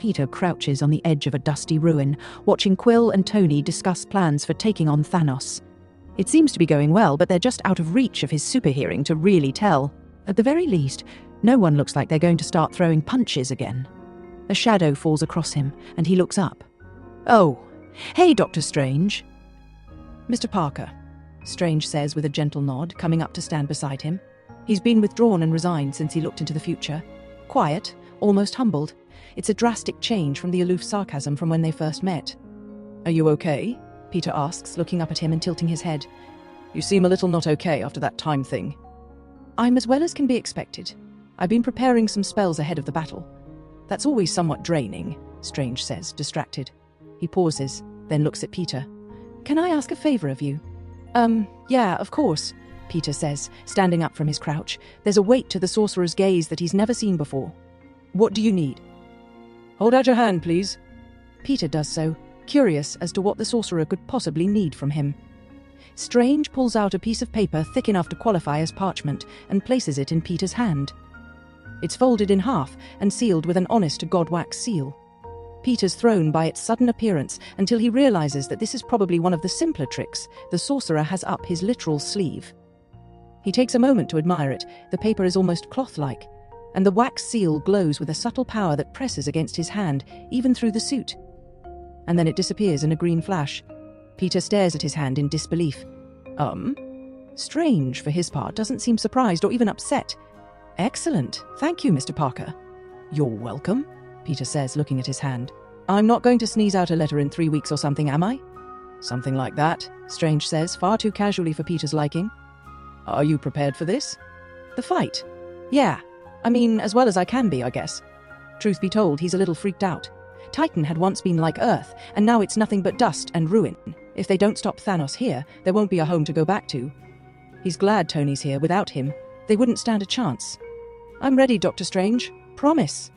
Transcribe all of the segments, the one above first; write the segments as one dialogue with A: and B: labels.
A: Peter crouches on the edge of a dusty ruin, watching Quill and Tony discuss plans for taking on Thanos. It seems to be going well, but they're just out of reach of his super hearing to really tell. At the very least, no one looks like they're going to start throwing punches again. A shadow falls across him, and he looks up. "Oh, hey, Dr. Strange." "Mr. Parker," Strange says with a gentle nod, coming up to stand beside him. He's been withdrawn and resigned since he looked into the future. Quiet, almost humbled. It's a drastic change from the aloof sarcasm from when they first met. "Are you okay?" Peter asks, looking up at him and tilting his head. "You seem a little not okay after that time thing." "I'm as well as can be expected. I've been preparing some spells ahead of the battle. That's always somewhat draining," Strange says, distracted. He pauses, then looks at Peter. "Can I ask a favor of you?" Yeah, of course," Peter says, standing up from his crouch. There's a weight to the sorcerer's gaze that he's never seen before. "What do you need?" "Hold out your hand, please." Peter does so, curious as to what the sorcerer could possibly need from him. Strange pulls out a piece of paper thick enough to qualify as parchment and places it in Peter's hand. It's folded in half and sealed with an honest-to-God wax seal. Peter's thrown by its sudden appearance until he realizes that this is probably one of the simpler tricks the sorcerer has up his literal sleeve. He takes a moment to admire it. The paper is almost cloth-like, and the wax seal glows with a subtle power that presses against his hand, even through the suit. And then it disappears in a green flash. Peter stares at his hand in disbelief. Strange, for his part, doesn't seem surprised or even upset. "Excellent. Thank you, Mr. Parker." "You're welcome," Peter says, looking at his hand. "I'm not going to sneeze out a letter in 3 weeks or something, am I?" "Something like that," Strange says, far too casually for Peter's liking. "Are you prepared for this?" "The fight? Yeah. I mean, as well as I can be, I guess." Truth be told, he's a little freaked out. Titan had once been like Earth, and now it's nothing but dust and ruin. If they don't stop Thanos here, there won't be a home to go back to. He's glad Tony's here. Without him, they wouldn't stand a chance. "I'm ready, Dr. Strange. Promise."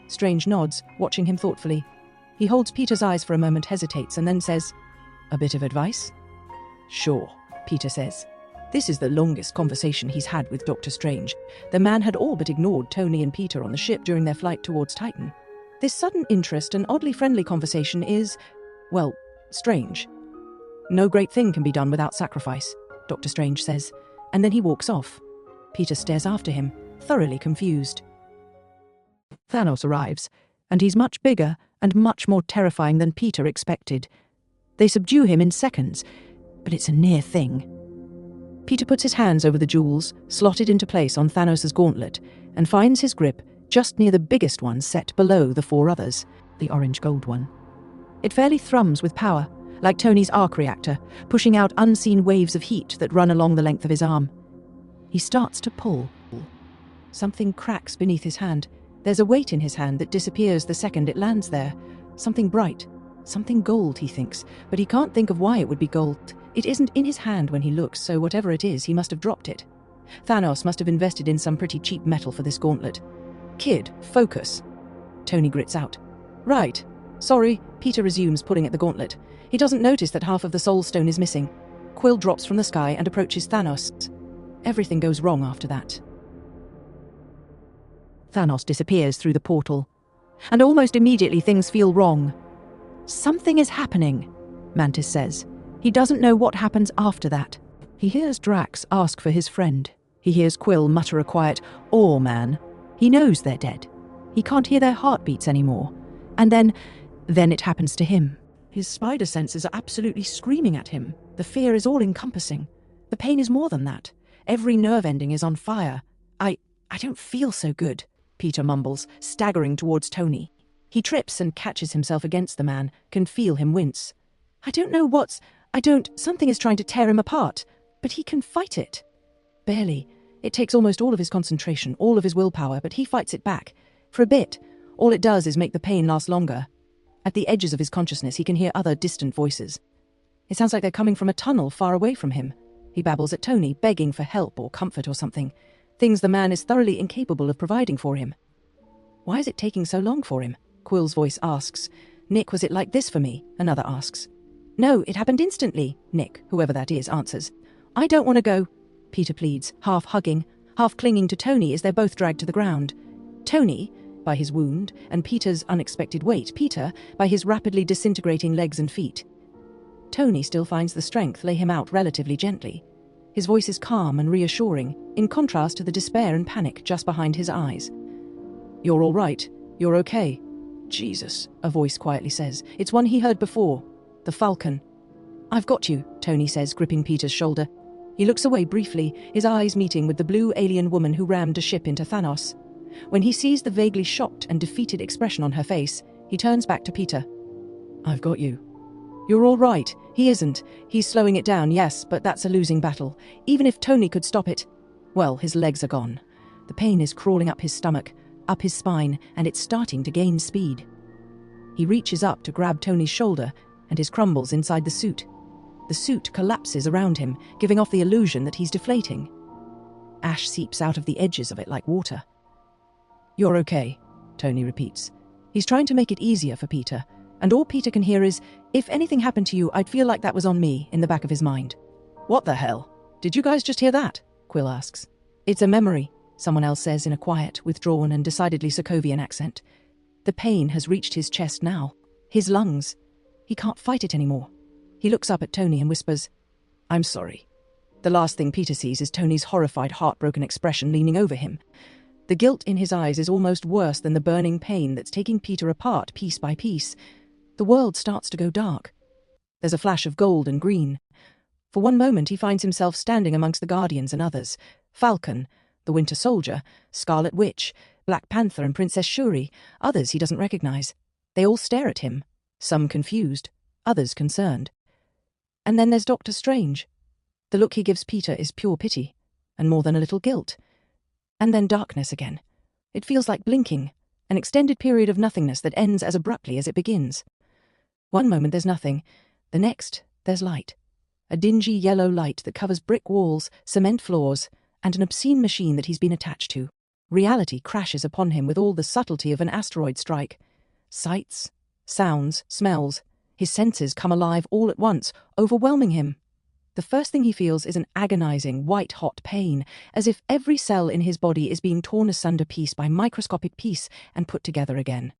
A: Strange nods, watching him thoughtfully. He holds Peter's eyes for a moment, hesitates, and then says, "A bit of advice?" "Sure," Peter says. This is the longest conversation he's had with Dr. Strange. The man had all but ignored Tony and Peter on the ship during their flight towards Titan. This sudden interest and oddly friendly conversation is, well, strange. "No great thing can be done without sacrifice," Dr. Strange says, and then he walks off. Peter stares after him, thoroughly confused. Thanos arrives, and he's much bigger and much more terrifying than Peter expected. They subdue him in seconds, but it's a near thing. Peter puts his hands over the jewels, slotted into place on Thanos' gauntlet, and finds his grip just near the biggest one set below the 4 others, the orange-gold one. It fairly thrums with power, like Tony's arc reactor, pushing out unseen waves of heat that run along the length of his arm. He starts to pull. Something cracks beneath his hand. There's a weight in his hand that disappears the second it lands there. Something bright, something gold, he thinks, but he can't think of why it would be gold. It isn't in his hand when he looks, so whatever it is, he must have dropped it. Thanos must have invested in some pretty cheap metal for this gauntlet. "Kid, focus." Tony grits out. "Right. Sorry," Peter resumes, pulling at the gauntlet. He doesn't notice that half of the Soul Stone is missing. Quill drops from the sky and approaches Thanos. Everything goes wrong after that. Thanos disappears through the portal. And almost immediately things feel wrong. "Something is happening," Mantis says. He doesn't know what happens after that. He hears Drax ask for his friend. He hears Quill mutter a quiet, "Ore man." He knows they're dead. He can't hear their heartbeats anymore. And then it happens to him. His spider senses are absolutely screaming at him. The fear is all-encompassing. The pain is more than that. Every nerve ending is on fire. I don't feel so good," Peter mumbles, staggering towards Tony. He trips and catches himself against the man, can feel him wince. Something is trying to tear him apart, but he can fight it. Barely. It takes almost all of his concentration, all of his willpower, but he fights it back. For a bit. All it does is make the pain last longer. At the edges of his consciousness, he can hear other distant voices. It sounds like they're coming from a tunnel far away from him. He babbles at Tony, begging for help or comfort or something. Things the man is thoroughly incapable of providing for him. "Why is it taking so long for him?" Quill's voice asks. "Nick, was it like this for me?" Another asks. "No, it happened instantly," Nick, whoever that is, answers. "I don't want to go," Peter pleads, half hugging, half clinging to Tony as they're both dragged to the ground. Tony, by his wound and Peter's unexpected weight, Peter by his rapidly disintegrating legs and feet. Tony still finds the strength lay him out relatively gently. His voice is calm and reassuring, in contrast to the despair and panic just behind his eyes. "You're all right. You're okay." "Jesus," a voice quietly says. It's one he heard before. The Falcon. "I've got you," Tony says, gripping Peter's shoulder. He looks away briefly, his eyes meeting with the blue alien woman who rammed a ship into Thanos. When he sees the vaguely shocked and defeated expression on her face, he turns back to Peter. "I've got you." "You're all right." He isn't. He's slowing it down, yes, but that's a losing battle. Even if Tony could stop it, well, his legs are gone. The pain is crawling up his stomach, up his spine, and it's starting to gain speed. He reaches up to grab Tony's shoulder, and his crumbles inside the suit. The suit collapses around him, giving off the illusion that he's deflating. Ash seeps out of the edges of it like water. "You're okay," Tony repeats. He's trying to make it easier for Peter, and all Peter can hear is, "If anything happened to you, I'd feel like that was on me," in the back of his mind. "What the hell? Did you guys just hear that?" Quill asks. "It's a memory," someone else says in a quiet, withdrawn and decidedly Sokovian accent. The pain has reached his chest now, his lungs. He can't fight it anymore. He looks up at Tony and whispers, "I'm sorry." The last thing Peter sees is Tony's horrified, heartbroken expression leaning over him. The guilt in his eyes is almost worse than the burning pain that's taking Peter apart piece by piece. The world starts to go dark. There's a flash of gold and green. For one moment he finds himself standing amongst the Guardians and others. Falcon, the Winter Soldier, Scarlet Witch, Black Panther and Princess Shuri, others he doesn't recognize. They all stare at him, some confused, others concerned. And then there's Doctor Strange. The look he gives Peter is pure pity, and more than a little guilt. And then darkness again. It feels like blinking, an extended period of nothingness that ends as abruptly as it begins. One moment there's nothing, the next there's light. A dingy yellow light that covers brick walls, cement floors, and an obscene machine that he's been attached to. Reality crashes upon him with all the subtlety of an asteroid strike. Sights, sounds, smells. His senses come alive all at once, overwhelming him. The first thing he feels is an agonizing, white-hot pain, as if every cell in his body is being torn asunder piece by microscopic piece and put together again.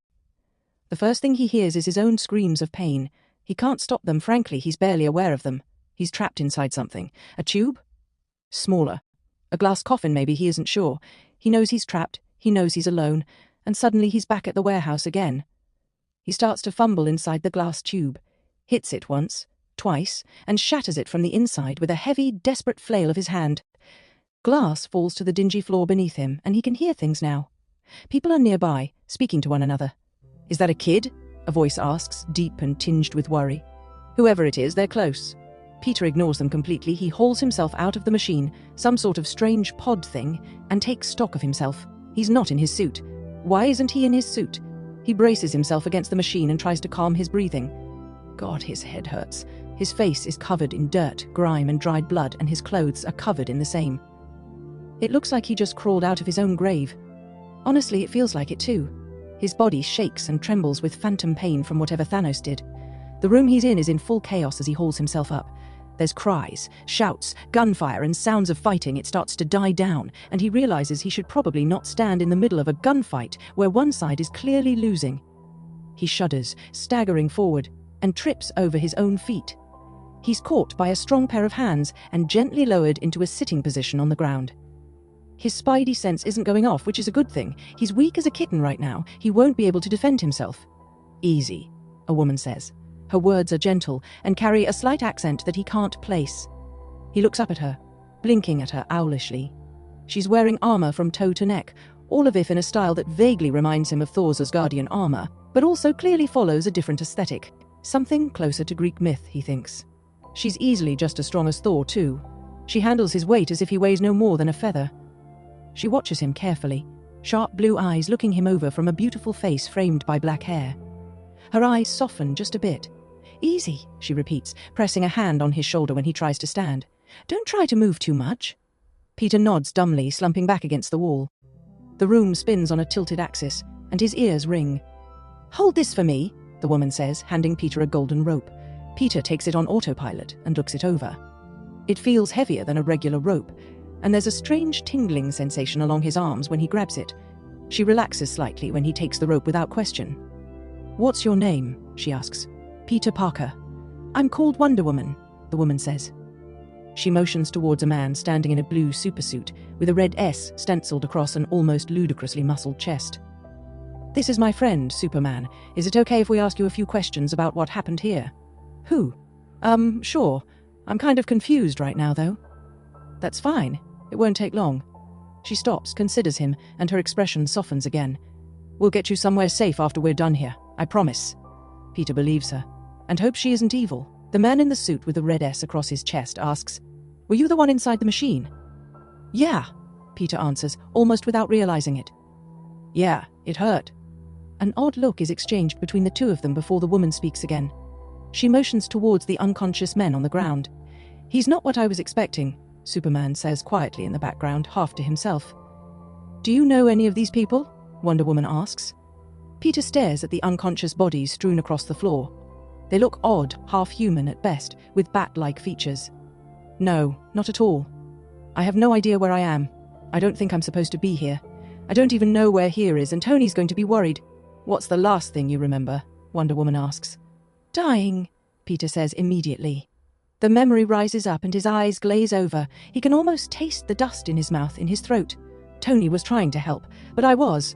A: The first thing he hears is his own screams of pain. He can't stop them, frankly, he's barely aware of them. He's trapped inside something. A tube? Smaller. A glass coffin, maybe, he isn't sure. He knows he's trapped, he knows he's alone, and suddenly he's back at the warehouse again. He starts to fumble inside the glass tube, hits it once, twice, and shatters it from the inside with a heavy, desperate flail of his hand. Glass falls to the dingy floor beneath him, and he can hear things now. People are nearby, speaking to one another. "Is that a kid?" a voice asks, deep and tinged with worry. Whoever it is, they're close. Peter ignores them completely. He hauls himself out of the machine, some sort of strange pod thing, and takes stock of himself. He's not in his suit. Why isn't he in his suit? He braces himself against the machine and tries to calm his breathing. God, his head hurts. His face is covered in dirt, grime and dried blood, and his clothes are covered in the same. It looks like he just crawled out of his own grave. Honestly, it feels like it too. His body shakes and trembles with phantom pain from whatever Thanos did. The room he's in is in full chaos as he hauls himself up. There's cries, shouts, gunfire, and sounds of fighting. It starts to die down, and he realizes he should probably not stand in the middle of a gunfight where one side is clearly losing. He shudders, staggering forward, and trips over his own feet. He's caught by a strong pair of hands and gently lowered into a sitting position on the ground. His spidey sense isn't going off, which is a good thing. He's weak as a kitten right now. He won't be able to defend himself. "Easy," a woman says. Her words are gentle and carry a slight accent that he can't place. He looks up at her, blinking at her owlishly. She's wearing armor from toe to neck, all of it in a style that vaguely reminds him of Thor's Asgardian armor, but also clearly follows a different aesthetic. Something closer to Greek myth, he thinks. She's easily just as strong as Thor, too. She handles his weight as if he weighs no more than a feather. She watches him carefully, sharp blue eyes looking him over from a beautiful face framed by black hair. Her eyes soften just a bit. "Easy," she repeats, pressing a hand on his shoulder when he tries to stand. "Don't try to move too much." Peter nods dumbly, slumping back against the wall. The room spins on a tilted axis, and his ears ring. "Hold this for me," the woman says, handing Peter a golden rope. Peter takes it on autopilot and looks it over. It feels heavier than a regular rope, and there's a strange tingling sensation along his arms when he grabs it. She relaxes slightly when he takes the rope without question. "What's your name?" she asks. "Peter Parker." "I'm called Wonder Woman," the woman says. She motions towards a man standing in a blue supersuit with a red S stenciled across an almost ludicrously muscled chest. "This is my friend, Superman. Is it okay if we ask you a few questions about what happened here?" "Who?" Sure. I'm kind of confused right now, though." "That's fine. It won't take long." She stops, considers him, and her expression softens again. "We'll get you somewhere safe after we're done here. I promise." Peter believes her, and hopes she isn't evil. The man in the suit with the red S across his chest asks, "Were you the one inside the machine?" "Yeah," Peter answers, almost without realizing it. "Yeah, it hurt." An odd look is exchanged between the two of them before the woman speaks again. She motions towards the unconscious men on the ground. "He's not what I was expecting," Superman says quietly in the background, half to himself. "Do you know any of these people?" Wonder Woman asks. Peter stares at the unconscious bodies strewn across the floor. They look odd, half-human at best, with bat-like features. "No, not at all. I have no idea where I am. I don't think I'm supposed to be here. I don't even know where here is, and Tony's going to be worried." "What's the last thing you remember?" Wonder Woman asks. "Dying," Peter says immediately. The memory rises up and his eyes glaze over. He can almost taste the dust in his mouth, in his throat. Tony was trying to help, but I was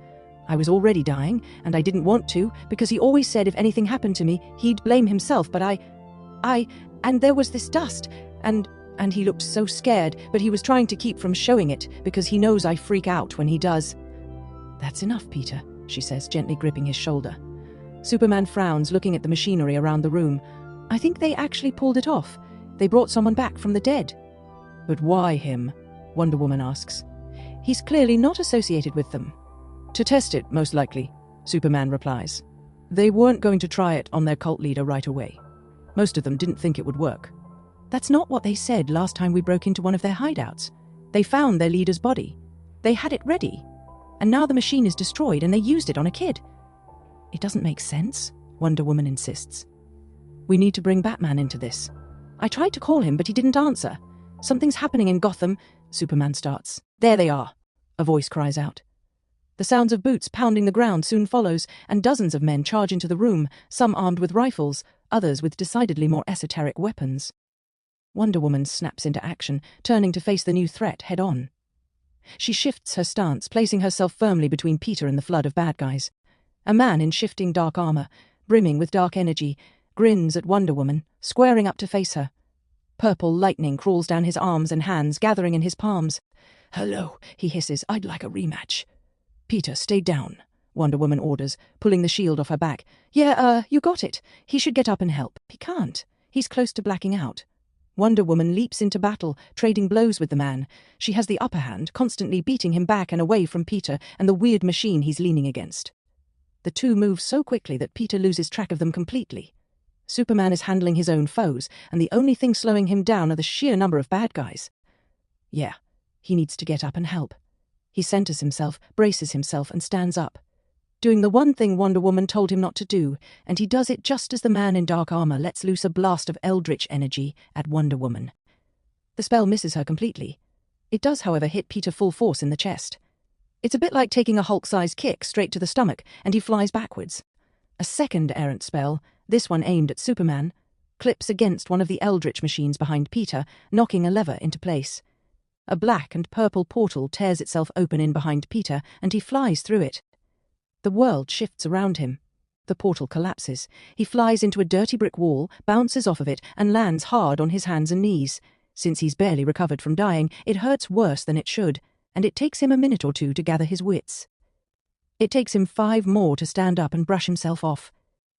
A: already dying, and I didn't want to, because he always said if anything happened to me, he'd blame himself, but and there was this dust, and he looked so scared, but he was trying to keep from showing it, because he knows I freak out when he does." "That's enough, Peter," she says, gently gripping his shoulder. Superman frowns, looking at the machinery around the room. "I think they actually pulled it off. They brought someone back from the dead." "But why him?" Wonder Woman asks. "He's clearly not associated with them." "To test it, most likely," Superman replies. "They weren't going to try it on their cult leader right away. Most of them didn't think it would work." "That's not what they said last time we broke into one of their hideouts. They found their leader's body. They had it ready. And now the machine is destroyed and they used it on a kid." "It doesn't make sense," Wonder Woman insists. "We need to bring Batman into this. I tried to call him, but he didn't answer. Something's happening in Gotham," Superman starts. "There they are," a voice cries out. The sounds of boots pounding the ground soon follows, and dozens of men charge into the room, some armed with rifles, others with decidedly more esoteric weapons. Wonder Woman snaps into action, turning to face the new threat head-on. She shifts her stance, placing herself firmly between Peter and the flood of bad guys. A man in shifting dark armor, brimming with dark energy, grins at Wonder Woman, squaring up to face her. Purple lightning crawls down his arms and hands, gathering in his palms. "Hello," he hisses. "I'd like a rematch." "Peter, stay down," Wonder Woman orders, pulling the shield off her back. "Yeah, you got it. He should get up and help." "He can't. He's close to blacking out." Wonder Woman leaps into battle, trading blows with the man. She has the upper hand, constantly beating him back and away from Peter and the weird machine he's leaning against. The two move so quickly that Peter loses track of them completely. Superman is handling his own foes, and the only thing slowing him down are the sheer number of bad guys. Yeah, he needs to get up and help. He centers himself, braces himself, and stands up, doing the one thing Wonder Woman told him not to do, and he does it just as the man in dark armor lets loose a blast of eldritch energy at Wonder Woman. The spell misses her completely. It does, however, hit Peter full force in the chest. It's a bit like taking a Hulk-sized kick straight to the stomach, and he flies backwards. A second errant spell, this one aimed at Superman, clips against one of the eldritch machines behind Peter, knocking a lever into place. A black and purple portal tears itself open in behind Peter, and he flies through it. The world shifts around him. The portal collapses. He flies into a dirty brick wall, bounces off of it, and lands hard on his hands and knees. Since he's barely recovered from dying, it hurts worse than it should, and it takes him a minute or two to gather his wits. It takes him 5 more to stand up and brush himself off.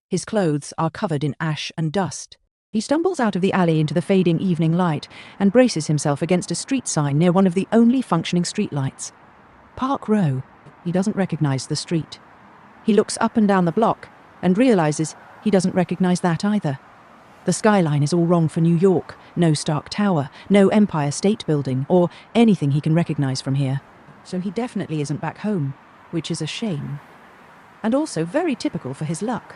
A: His clothes are covered in ash and dust. He stumbles out of the alley into the fading evening light and braces himself against a street sign near one of the only functioning streetlights. Park Row. He doesn't recognize the street. He looks up and down the block and realizes he doesn't recognize that either. The skyline is all wrong for New York. No Stark Tower, no Empire State Building, or anything he can recognize from here. So he definitely isn't back home, which is a shame. And also very typical for his luck.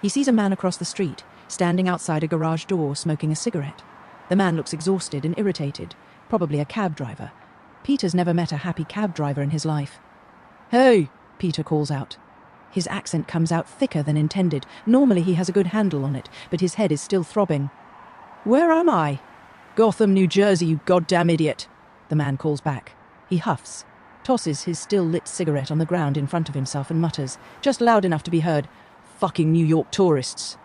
A: He sees a man across the street, standing outside a garage door smoking a cigarette. The man looks exhausted and irritated, probably a cab driver. Peter's never met a happy cab driver in his life. Hey, Peter calls out. His accent comes out thicker than intended. Normally he has a good handle on it, but his head is still throbbing. Where am I? Gotham, New Jersey, you goddamn idiot, the man calls back. He huffs, tosses his still-lit cigarette on the ground in front of himself and mutters, just loud enough to be heard, "Fucking New York tourists."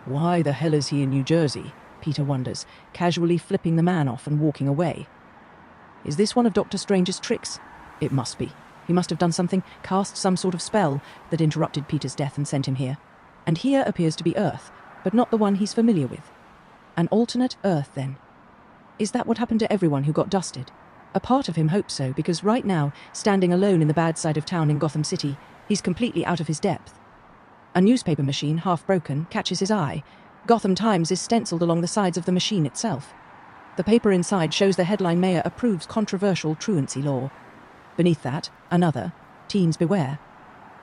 A: Why the hell is he in New Jersey? Peter wonders, casually flipping the man off and walking away. Is this one of Dr. Strange's tricks? It must be. He must have done something, cast some sort of spell that interrupted Peter's death and sent him here. And here appears to be Earth, but not the one he's familiar with. An alternate Earth, then. Is that what happened to everyone who got dusted? A part of him hopes so, because right now, standing alone in the bad side of town in Gotham City, he's completely out of his depth. A newspaper machine, half broken, catches his eye. Gotham Times is stenciled along the sides of the machine itself. The paper inside shows the headline Mayor approves controversial truancy law. Beneath that, another, Teens beware.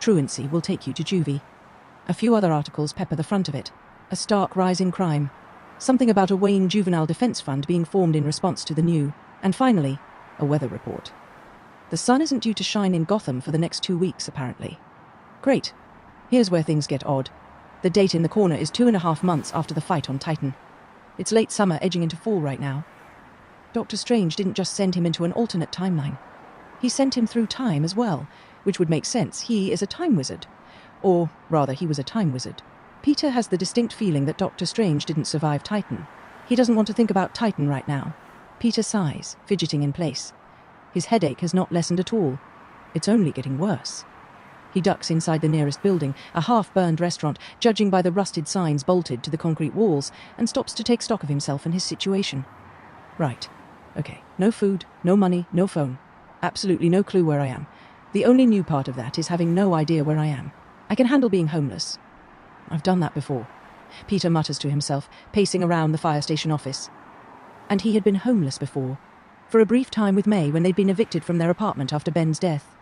A: Truancy will take you to juvie. A few other articles pepper the front of it. A stark rise in crime. Something about a Wayne Juvenile Defense Fund being formed in response to the new. And finally, a weather report. The sun isn't due to shine in Gotham for the next 2 weeks, apparently. Great. Here's where things get odd. The date in the corner is 2.5 months after the fight on Titan. It's late summer edging into fall right now. Dr. Strange didn't just send him into an alternate timeline. He sent him through time as well, which would make sense. He is a time wizard. Or, rather, he was a time wizard. Peter has the distinct feeling that Dr. Strange didn't survive Titan. He doesn't want to think about Titan right now. Peter sighs, fidgeting in place. His headache has not lessened at all. It's only getting worse. He ducks inside the nearest building, a half-burned restaurant, judging by the rusted signs bolted to the concrete walls, and stops to take stock of himself and his situation. Right. Okay. No food, no money, no phone. Absolutely no clue where I am. The only new part of that is having no idea where I am. I can handle being homeless. I've done that before. Peter mutters to himself, pacing around the fire station office. And he had been homeless before. For a brief time with May when they'd been evicted from their apartment after Ben's death.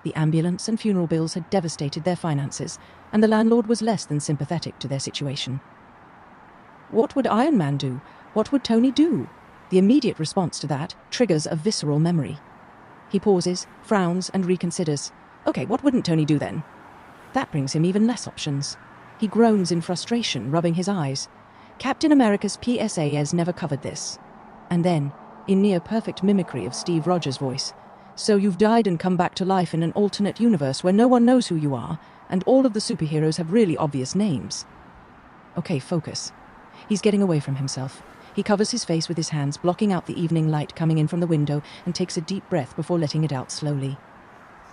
A: The ambulance and funeral bills had devastated their finances, and the landlord was less than sympathetic to their situation. What would Iron Man do? What would Tony do? The immediate response to that triggers a visceral memory. He pauses, frowns, and reconsiders. Okay, what wouldn't Tony do then? That brings him even less options. He groans in frustration, rubbing his eyes. Captain America's PSA has never covered this. And then, in near-perfect mimicry of Steve Rogers' voice, "So you've died and come back to life in an alternate universe where no one knows who you are, and all of the superheroes have really obvious names." Okay, focus. He's getting away from himself. He covers his face with his hands, blocking out the evening light coming in from the window, and takes a deep breath before letting it out slowly.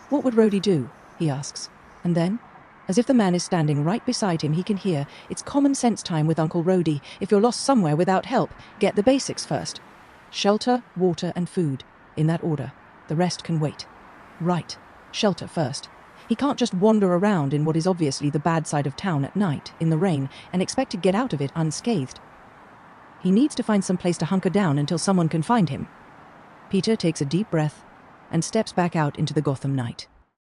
A: "What would Rhodey do?" he asks. And then, as if the man is standing right beside him, he can hear, "It's common sense time with Uncle Rhodey. If you're lost somewhere without help, get the basics first. Shelter, water, and food. In that order. The rest can wait." Right. Shelter first. He can't just wander around in what is obviously the bad side of town at night, in the rain, and expect to get out of it unscathed. He needs to find some place to hunker down until someone can find him. Peter takes a deep breath and steps back out into the Gotham night.